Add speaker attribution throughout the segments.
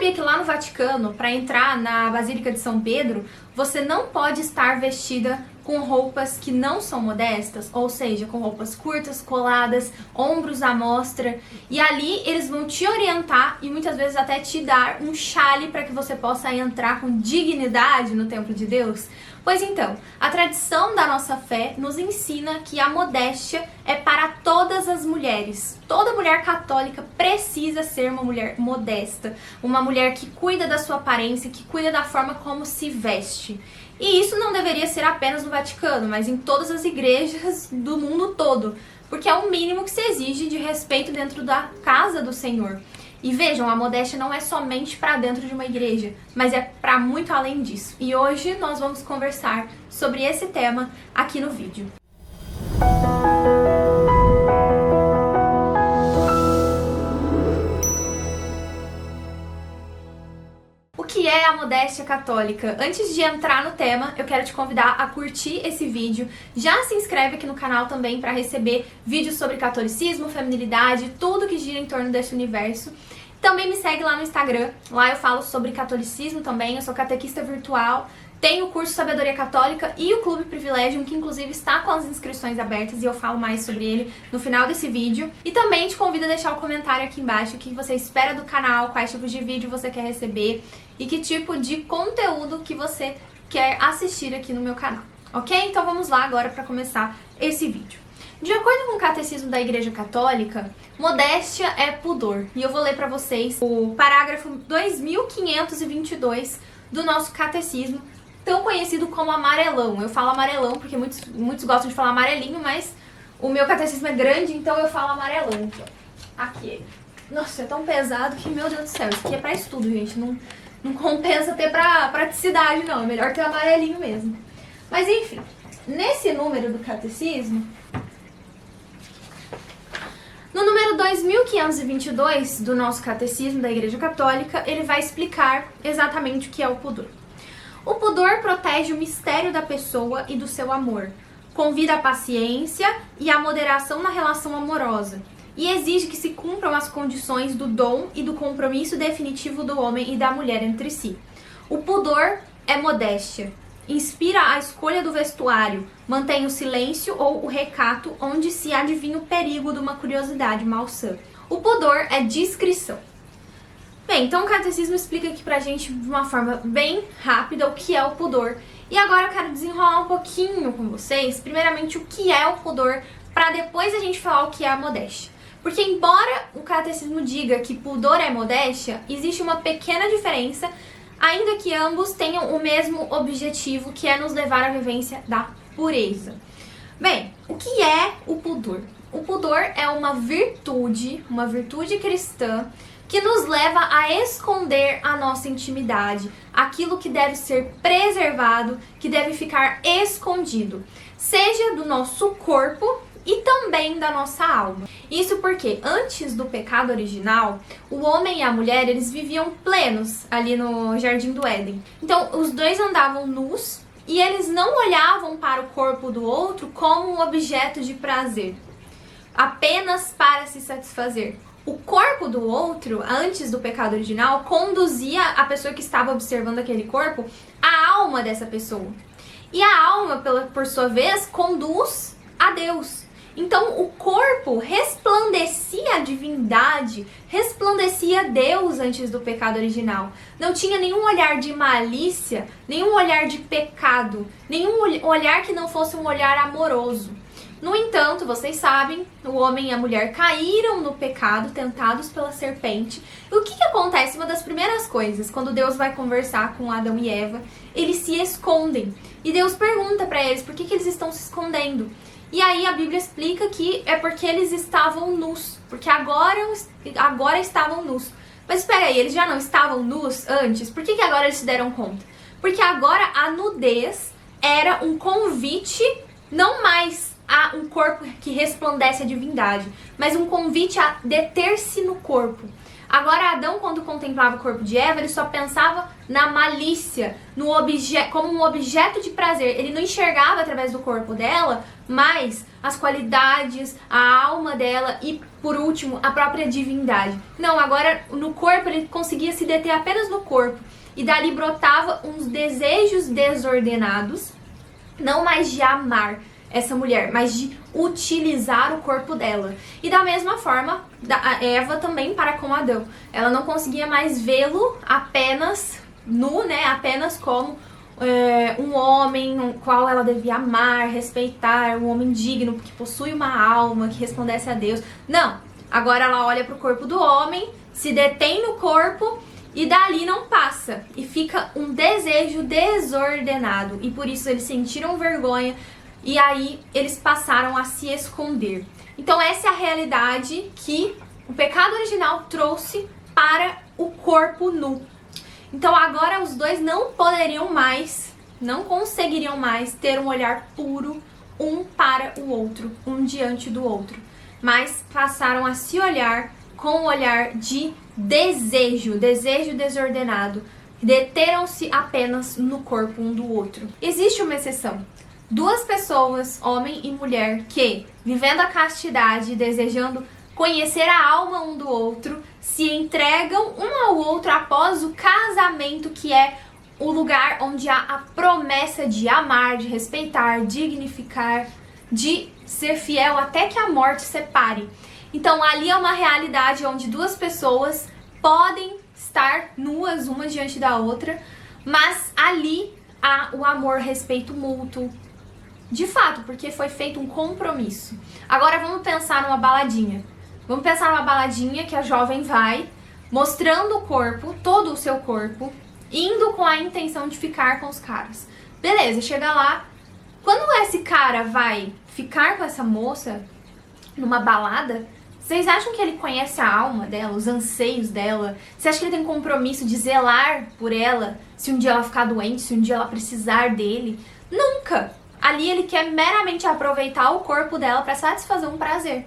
Speaker 1: sabia que lá no Vaticano, para entrar na Basílica de São Pedro, você não pode estar vestida com roupas que não são modestas? Ou seja, com roupas curtas, coladas, ombros à mostra. E ali eles vão te orientar e muitas vezes até te dar um chale para que você possa entrar com dignidade no templo de Deus. Pois então, a tradição da nossa fé nos ensina que a modéstia é para todas as mulheres. Toda mulher católica precisa ser uma mulher modesta, uma mulher que cuida da sua aparência, que cuida da forma como se veste. E isso não deveria ser apenas no Vaticano, mas em todas as igrejas do mundo todo, porque é o mínimo que se exige de respeito dentro da casa do Senhor. E vejam, a modéstia não é somente para dentro de uma igreja, mas é para muito além disso. E hoje nós vamos conversar sobre esse tema aqui no vídeo. O que é a modéstia católica? Antes de entrar no tema, eu quero te convidar a curtir esse vídeo. Já se inscreve aqui no canal também para receber vídeos sobre catolicismo, feminilidade, tudo que gira em torno desse universo. Também me segue lá no Instagram, lá eu falo sobre catolicismo também, eu sou catequista virtual, tenho o curso Sabedoria Católica e o Clube Privilégio, que inclusive está com as inscrições abertas e eu falo mais sobre ele no final desse vídeo. E também te convido a deixar o comentário aqui embaixo o que você espera do canal, quais tipos de vídeo você quer receber e que tipo de conteúdo que você quer assistir aqui no meu canal, ok? Então vamos lá agora para começar esse vídeo. De acordo com o Catecismo da Igreja Católica, modéstia é pudor. E eu vou ler para vocês o parágrafo 2522 do nosso Catecismo, tão conhecido como amarelão. Eu falo amarelão porque muitos gostam de falar amarelinho, mas o meu catecismo é grande, então eu falo amarelão. Aqui. Nossa, é tão pesado que, meu Deus do céu, isso aqui é para estudo, gente. Não compensa ter pra praticidade, não. É melhor ter amarelinho mesmo. Mas enfim, nesse número do catecismo, no número 2522 do nosso Catecismo da Igreja Católica, ele vai explicar exatamente o que é o pudor. O pudor protege o mistério da pessoa e do seu amor, convida a paciência e a moderação na relação amorosa e exige que se cumpram as condições do dom e do compromisso definitivo do homem e da mulher entre si. O pudor é modéstia. Inspira a escolha do vestuário, mantém o silêncio ou o recato onde se adivinha o perigo de uma curiosidade malsã. O pudor é discrição. Bem, então o catecismo explica aqui pra gente de uma forma bem rápida o que é o pudor. E agora eu quero desenrolar um pouquinho com vocês, primeiramente o que é o pudor, para depois a gente falar o que é a modéstia. Porque embora o catecismo diga que pudor é modéstia, existe uma pequena diferença, ainda que ambos tenham o mesmo objetivo, que é nos levar à vivência da pureza. Bem, o que é o pudor? O pudor é uma virtude cristã, que nos leva a esconder a nossa intimidade, aquilo que deve ser preservado, que deve ficar escondido, seja do nosso corpo e também da nossa alma. Isso porque antes do pecado original, o homem e a mulher, eles viviam plenos ali no Jardim do Éden. Então, os dois andavam nus e eles não olhavam para o corpo do outro como um objeto de prazer, apenas para se satisfazer. O corpo do outro, antes do pecado original, conduzia a pessoa que estava observando aquele corpo à alma dessa pessoa. E a alma, por sua vez, conduz a Deus. Então o corpo resplandecia a divindade, resplandecia Deus antes do pecado original. Não tinha nenhum olhar de malícia, nenhum olhar de pecado, nenhum olhar que não fosse um olhar amoroso. No entanto, vocês sabem, o homem e a mulher caíram no pecado, tentados pela serpente. E o que acontece? Uma das primeiras coisas, quando Deus vai conversar com Adão e Eva, eles se escondem. E Deus pergunta para eles por que eles estão se escondendo. E aí a Bíblia explica que é porque eles estavam nus, porque agora estavam nus. Mas espera aí, eles já não estavam nus antes? Por que agora eles se deram conta? Porque agora a nudez era um convite, não mais a um corpo que resplandece a divindade, mas um convite a deter-se no corpo, Agora Adão, quando contemplava o corpo de Eva, ele só pensava na malícia, como um objeto de prazer. Ele não enxergava através do corpo dela, mas as qualidades, a alma dela e, por último, a própria divindade. Não, agora no corpo ele conseguia se deter apenas no corpo. E dali brotava uns desejos desordenados, não mais de amar essa mulher, mas de utilizar o corpo dela. E da mesma forma, a Eva também para com Adão. Ela não conseguia mais vê-lo apenas nu, né? Apenas como um homem o qual ela devia amar, respeitar, um homem digno, que possui uma alma, que resplandece a Deus. Não! Agora ela olha para o corpo do homem, se detém no corpo e dali não passa. E fica um desejo desordenado. E por isso eles sentiram vergonha. E aí eles passaram a se esconder. Então essa é a realidade que o pecado original trouxe para o corpo nu. Então agora os dois não conseguiriam mais ter um olhar puro um para o outro, um diante do outro. Mas passaram a se olhar com um olhar de desejo desordenado. Deteram-se apenas no corpo um do outro. Existe uma exceção. Duas pessoas, homem e mulher, que, vivendo a castidade, desejando conhecer a alma um do outro, se entregam um ao outro após o casamento, que é o lugar onde há a promessa de amar, de respeitar, dignificar, de ser fiel até que a morte separe. Então ali é uma realidade onde duas pessoas podem estar nuas uma diante da outra, mas ali há o amor, respeito mútuo, de fato, porque foi feito um compromisso. Agora vamos pensar numa baladinha. Vamos pensar numa baladinha que a jovem vai mostrando o corpo, todo o seu corpo, indo com a intenção de ficar com os caras. Beleza, chega lá. Quando esse cara vai ficar com essa moça numa balada, vocês acham que ele conhece a alma dela, os anseios dela? Você acha que ele tem compromisso de zelar por ela se um dia ela ficar doente, se um dia ela precisar dele? Nunca! Ali ele quer meramente aproveitar o corpo dela para satisfazer um prazer.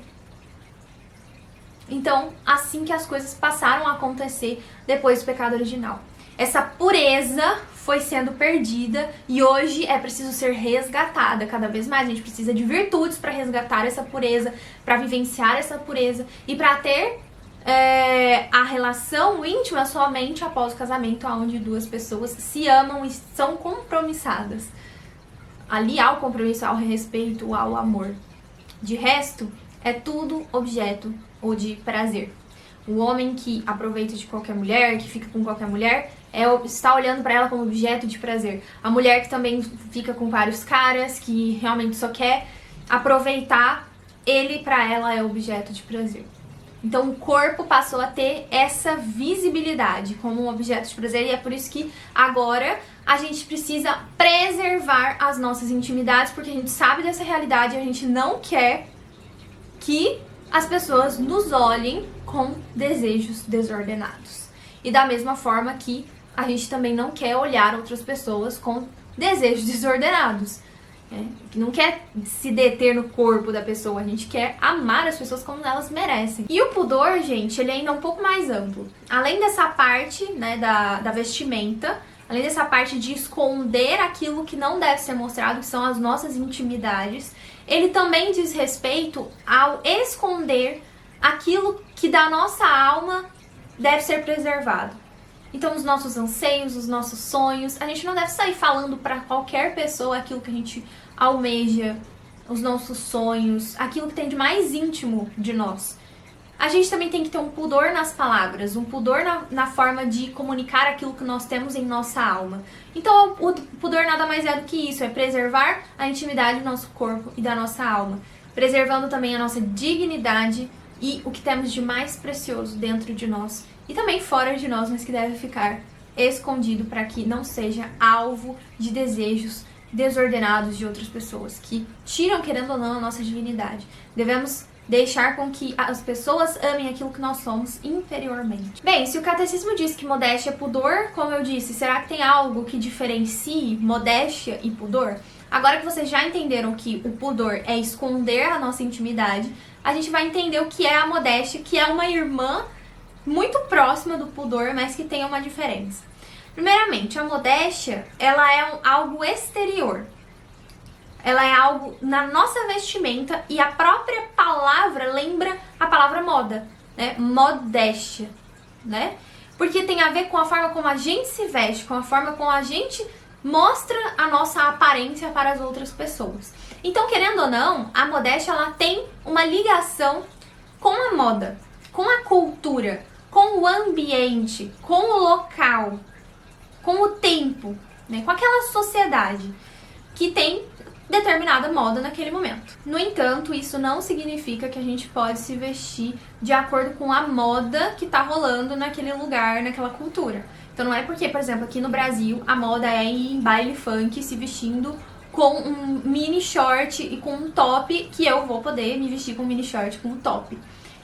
Speaker 1: Então, assim que as coisas passaram a acontecer depois do pecado original. Essa pureza foi sendo perdida e hoje é preciso ser resgatada cada vez mais. A gente precisa de virtudes para resgatar essa pureza, para vivenciar essa pureza e para ter a relação íntima somente após o casamento, onde duas pessoas se amam e são compromissadas. Ali há o compromisso, há o respeito, há o amor. De resto, é tudo objeto ou de prazer. O homem que aproveita de qualquer mulher, que fica com qualquer mulher, está olhando para ela como objeto de prazer. A mulher que também fica com vários caras, que realmente só quer aproveitar, ele para ela é objeto de prazer. Então o corpo passou a ter essa visibilidade como um objeto de prazer e é por isso que agora a gente precisa preservar as nossas intimidades, porque a gente sabe dessa realidade e a gente não quer que as pessoas nos olhem com desejos desordenados. E da mesma forma que a gente também não quer olhar outras pessoas com desejos desordenados. Que não quer se deter no corpo da pessoa, a gente quer amar as pessoas como elas merecem. E o pudor, gente, ele ainda é um pouco mais amplo. Além dessa parte, né, da vestimenta, além dessa parte de esconder aquilo que não deve ser mostrado, que são as nossas intimidades, ele também diz respeito ao esconder aquilo que da nossa alma deve ser preservado. Então, os nossos anseios, os nossos sonhos, a gente não deve sair falando para qualquer pessoa aquilo que a gente almeja, os nossos sonhos, aquilo que tem de mais íntimo de nós. A gente também tem que ter um pudor nas palavras, um pudor na forma de comunicar aquilo que nós temos em nossa alma. Então, o pudor nada mais é do que isso, é preservar a intimidade do nosso corpo e da nossa alma, preservando também a nossa dignidade e o que temos de mais precioso dentro de nós e também fora de nós, mas que deve ficar escondido para que não seja alvo de desejos desordenados de outras pessoas, que tiram, querendo ou não, a nossa dignidade. Devemos deixar com que as pessoas amem aquilo que nós somos inferiormente. Bem, se o catecismo diz que modéstia é pudor, como eu disse, será que tem algo que diferencie modéstia e pudor? Agora que vocês já entenderam que o pudor é esconder a nossa intimidade, a gente vai entender o que é a modéstia, que é uma irmã muito próxima do pudor, mas que tem uma diferença. Primeiramente, a modéstia, ela é algo exterior. Ela é algo na nossa vestimenta e a própria palavra lembra a palavra moda, né? Modéstia, né? Porque tem a ver com a forma como a gente se veste, com a forma como a gente mostra a nossa aparência para as outras pessoas. Então, querendo ou não, a modéstia ela tem uma ligação com a moda, com a cultura, com o ambiente, com o local, com o tempo, né? Com aquela sociedade que tem determinada moda naquele momento. No entanto, isso não significa que a gente pode se vestir de acordo com a moda que tá rolando naquele lugar, naquela cultura. Então não é porque, por exemplo, aqui no Brasil, a moda é ir em baile funk se vestindo com um mini short e com um top que eu vou poder me vestir com um mini short com um top.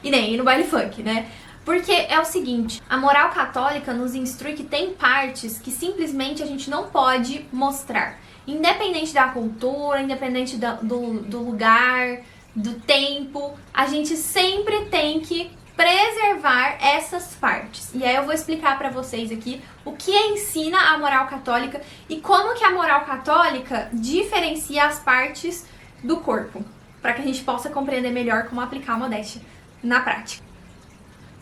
Speaker 1: E nem ir no baile funk, né? Porque é o seguinte, a moral católica nos instrui que tem partes que simplesmente a gente não pode mostrar. Independente da cultura, independente do lugar, do tempo, a gente sempre tem que preservar essas partes. E aí eu vou explicar pra vocês aqui o que ensina a moral católica e como que a moral católica diferencia as partes do corpo, para que a gente possa compreender melhor como aplicar a modéstia na prática.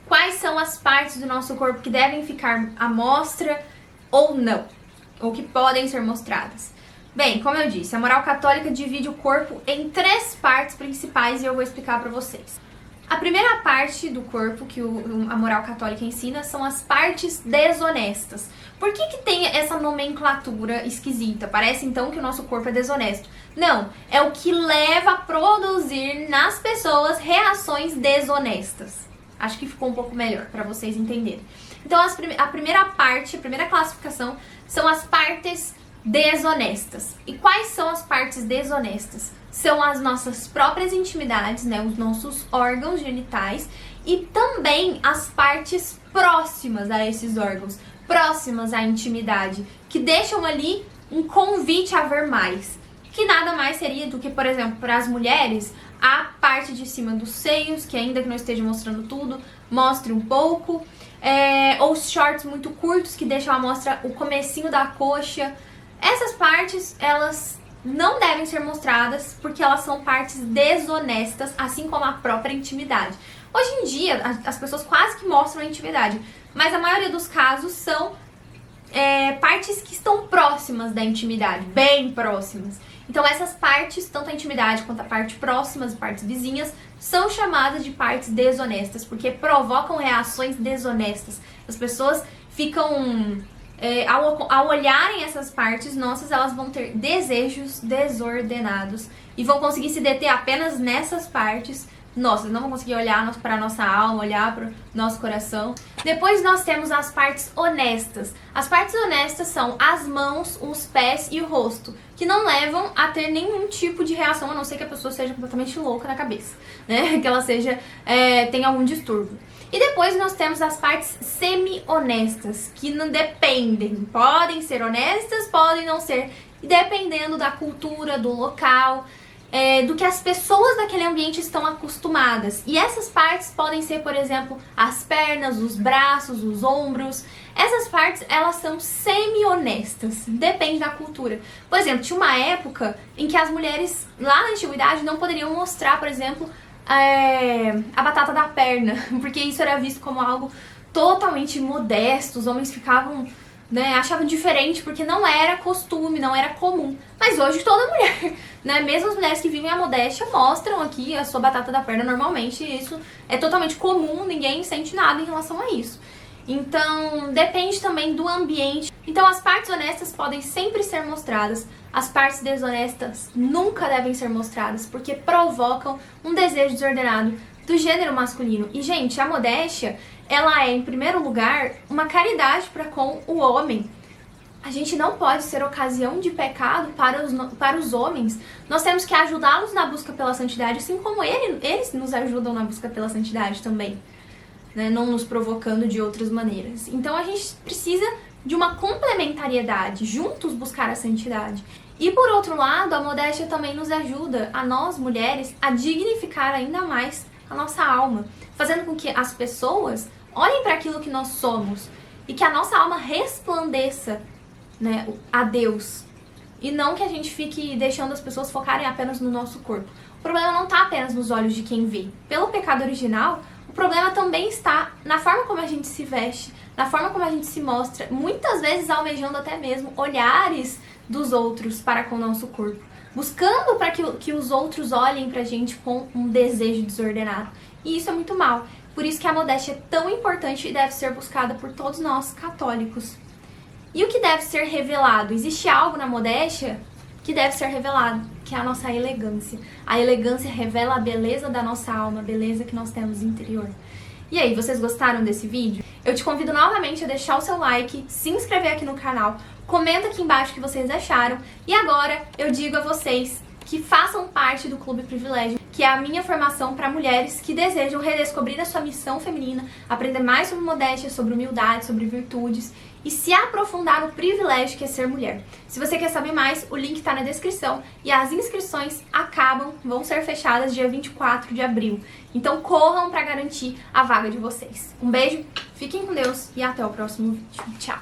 Speaker 1: Quais são as partes do nosso corpo que devem ficar à mostra ou não, ou que podem ser mostradas? Bem, como eu disse, a moral católica divide o corpo em 3 partes principais e eu vou explicar para vocês. A primeira parte do corpo que a moral católica ensina são as partes desonestas. Por que tem essa nomenclatura esquisita? Parece então que o nosso corpo é desonesto. Não, é o que leva a produzir nas pessoas reações desonestas. Acho que ficou um pouco melhor para vocês entenderem. Então, a primeira parte, a primeira classificação são as partes desonestas. E quais são as partes desonestas? São as nossas próprias intimidades, né, os nossos órgãos genitais e também as partes próximas a esses órgãos, próximas à intimidade, que deixam ali um convite a ver mais. Que nada mais seria do que, por exemplo, para as mulheres, a parte de cima dos seios, que ainda que não esteja mostrando tudo, mostre um pouco, ou os shorts muito curtos que deixam à mostra o comecinho da coxa. Essas partes, elas não devem ser mostradas porque elas são partes desonestas, assim como a própria intimidade. Hoje em dia, as pessoas quase que mostram a intimidade, mas a maioria dos casos são partes que estão próximas da intimidade, bem próximas. Então essas partes, tanto a intimidade quanto a parte próxima, as partes vizinhas, são chamadas de partes desonestas, porque provocam reações desonestas. As pessoas ficam... ao olharem essas partes nossas, elas vão ter desejos desordenados e vão conseguir se deter apenas nessas partes nossas, não vão conseguir olhar para a nossa alma, olhar para o nosso coração. Depois nós temos as partes honestas. As partes honestas são as mãos, os pés e o rosto, que não levam a ter nenhum tipo de reação, a não ser que a pessoa seja completamente louca na cabeça, né? Que ela seja, tenha algum distúrbio. E depois nós temos as partes semi-honestas, que não dependem, podem ser honestas, podem não ser, dependendo da cultura, do local, do que as pessoas daquele ambiente estão acostumadas. E essas partes podem ser, por exemplo, as pernas, os braços, os ombros. Essas partes, elas são semi-honestas, depende da cultura. Por exemplo, tinha uma época em que as mulheres, lá na antiguidade, não poderiam mostrar, por exemplo, a batata da perna, porque isso era visto como algo totalmente modesto. Os homens ficavam, né, achavam diferente porque não era costume, não era comum. Mas hoje toda mulher, né, mesmo as mulheres que vivem a modéstia mostram aqui a sua batata da perna normalmente. Isso é totalmente comum, ninguém sente nada em relação a isso. Então, depende também do ambiente. Então, as partes honestas podem sempre ser mostradas. As partes desonestas nunca devem ser mostradas, porque provocam um desejo desordenado do gênero masculino. E, gente, a modéstia, ela é, em primeiro lugar, uma caridade para com o homem. A gente não pode ser ocasião de pecado para os homens. Nós temos que ajudá-los na busca pela santidade, assim como eles nos ajudam na busca pela santidade também, né? Não nos provocando de outras maneiras. Então a gente precisa de uma complementariedade, juntos buscar a santidade. E por outro lado, a modéstia também nos ajuda, a nós mulheres, a dignificar ainda mais a nossa alma, fazendo com que as pessoas Olhem para aquilo que nós somos e que a nossa alma resplandeça, né, a Deus. E não que a gente fique deixando as pessoas focarem apenas no nosso corpo. O problema não está apenas nos olhos de quem vê. Pelo pecado original, o problema também está na forma como a gente se veste, na forma como a gente se mostra, muitas vezes almejando até mesmo olhares dos outros para com o nosso corpo, buscando para que os outros olhem pra gente com um desejo desordenado. E isso é muito mal. Por isso que a modéstia é tão importante e deve ser buscada por todos nós católicos. E o que deve ser revelado? Existe algo na modéstia que deve ser revelado, que é a nossa elegância. A elegância revela a beleza da nossa alma, a beleza que nós temos interior. E aí, vocês gostaram desse vídeo? Eu te convido novamente a deixar o seu like, se inscrever aqui no canal, comenta aqui embaixo o que vocês acharam. E agora eu digo a vocês que façam parte do Clube Privilégio, que é a minha formação para mulheres que desejam redescobrir a sua missão feminina, aprender mais sobre modéstia, sobre humildade, sobre virtudes e se aprofundar no privilégio que é ser mulher. Se você quer saber mais, o link está na descrição e as inscrições vão ser fechadas dia 24 de abril. Então corram para garantir a vaga de vocês. Um beijo, fiquem com Deus e até o próximo vídeo. Tchau!